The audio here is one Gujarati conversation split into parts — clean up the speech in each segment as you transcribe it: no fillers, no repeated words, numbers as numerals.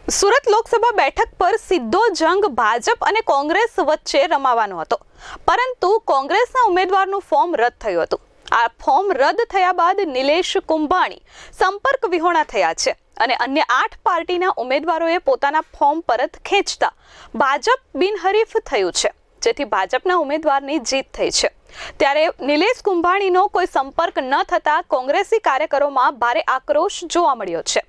સુરત લોકસભા બેઠક પર સીધો જંગ ભાજપ અને કોંગ્રેસ વચ્ચે રમાવાનો હતો, પરંતુ કોંગ્રેસના ઉમેદવારનું ફોર્મ રદ થયું હતું। આ ફોર્મ રદ થયા બાદ નિલેશ કુંભાણી સંપર્ક વિહોણા થયા છે અને અન્ય 8 પાર્ટીના ઉમેદવારોએ પોતાના ફોર્મ પરત ખેંચતા ભાજપ બિનહરીફ થયું છે, જેથી ભાજપના ઉમેદવારની જીત થઈ છે। ત્યારે નિલેશ કુંભાણીનો કોઈ સંપર્ક ન થતા કોંગ્રેસી કાર્યકરોમાં ભારે આક્રોશ જોવા મળ્યો છે।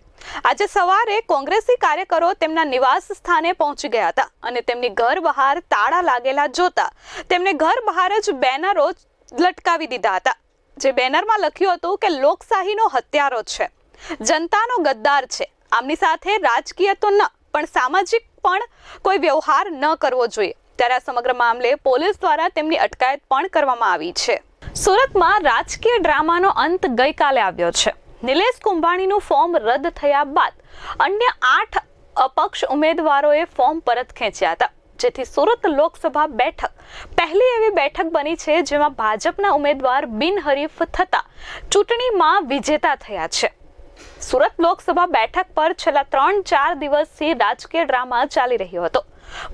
આજે સવારે કોંગ્રેસી કાર્યકરો તેમના નિવાસ સ્થાને પહોંચી ગયા હતા અને તેમની ઘર બહાર તાળા લાગેલા જોતા તેમને ઘર બહાર જ બેનરો લટકાવી દીધા હતા, જે બેનરમાં લખ્યું હતું કે લોકશાહીનો હત્યારો છે, જનતાનો ગદ્દાર છે, આમની સાથે રાજકીય તો ન પણ સામાજિક પણ કોઈ વ્યવહાર ન કરવો જોઈએ। ત્યારે આ સમગ્ર મામલે પોલીસ દ્વારા તેમની અટકાયત પણ કરવામાં આવી છે। સુરતમાં રાજકીય ડ્રામાનો અંત ગઈકાલે આવ્યો છે। નિલેશ કુંભાણીનું ફોર્મ રદ થયા બાદ અન્ય 8 અપક્ષ ઉમેદવારોએ ફોર્મ પરત ખેંચ્યા હતા, જેથી સુરત લોકસભા બેઠક પહેલી એવી બેઠક બની છે જેમાં ભાજપના ઉમેદવાર બિનહરીફ થતા ચૂંટણીમાં વિજેતા થયા છે। સુરત લોકસભા બેઠક પર છેલ્લા 3-4 દિવસથી રાજકીય ડ્રામા ચાલી રહ્યો હતો।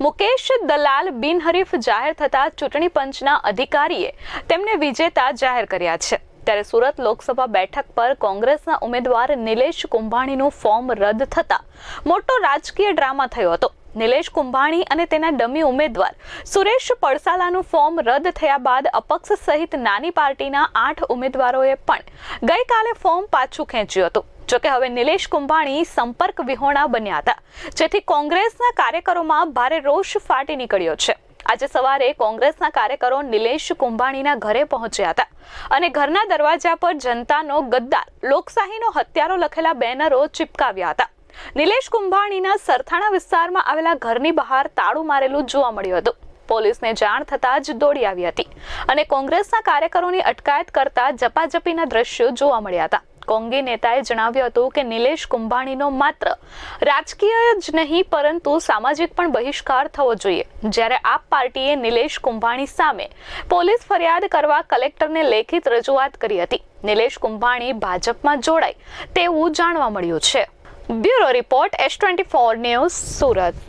મુકેશ દલાલ બિનહરીફ જાહેર થતા ચૂંટણી પંચના અધિકારીએ તેમને વિજેતા જાહેર કર્યા છે। ત્યારે સુરત લોકસભા બેઠક પર કોંગ્રેસના ઉમેદવાર નિલેશ કુંભાણીનું ફોર્મ રદ થતા મોટો રાજકીય ડ્રામા થયો હતો। નિલેશ કુંભાણી અને તેના ડમી ઉમેદવાર સુરેશ પડસાલાનું ફોર્મ રદ થયા બાદ અપક્ષ સહિત નાની પાર્ટીના 8 ઉમેદવારોએ પણ ગઈકાલે ફોર્મ પાછું ખેંચ્યું હતું। જોકે હવે નિલેશ કુંભાણી સંપર્ક વિહોણા બન્યા હતા, જેથી કોંગ્રેસના કાર્યકરોમાં ભારે રોષ ફાટી નીકળ્યો છે। આજે સવારે કોંગ્રેસના કાર્યકરો નિલેશ કુંભાણીના ઘરે પહોંચ્યા હતા અને ઘરના દરવાજા પર જનતાનો ગદ્દાર, લોકશાહીનો હત્યારો લખેલા બેનરો ચિપકાવ્યા હતા। નિલેશ કુંભાણીના સરથાણા વિસ્તારમાં આવેલા ઘરની બહાર તાળું મારેલું જોવા મળ્યું હતું। પોલીસને જાણ થતાં જ દોડી આવી હતી અને કોંગ્રેસના કાર્યકરોની અટકાયત કરતા ઝપાઝપીના દ્રશ્યો જોવા મળ્યા હતા। કોંગી નેતાએ જણાવ્યું હતું કે નિલેશ કુંભાણીનો માત્ર રાજકીય જ નહીં પરંતુ સામાજિક પણ બહિષ્કાર થવો જોઈએ। જ્યારે આપ પાર્ટીએ નિલેશ કુંભાણી સામે પોલીસ ફરિયાદ કરવા કલેક્ટરને લેખિત રજૂઆત કરી હતી। નિલેશ કુંભાણી ભાજપમાં જોડાય તેવું જાણવા મળ્યું છે। Bureau report S24 news Surat.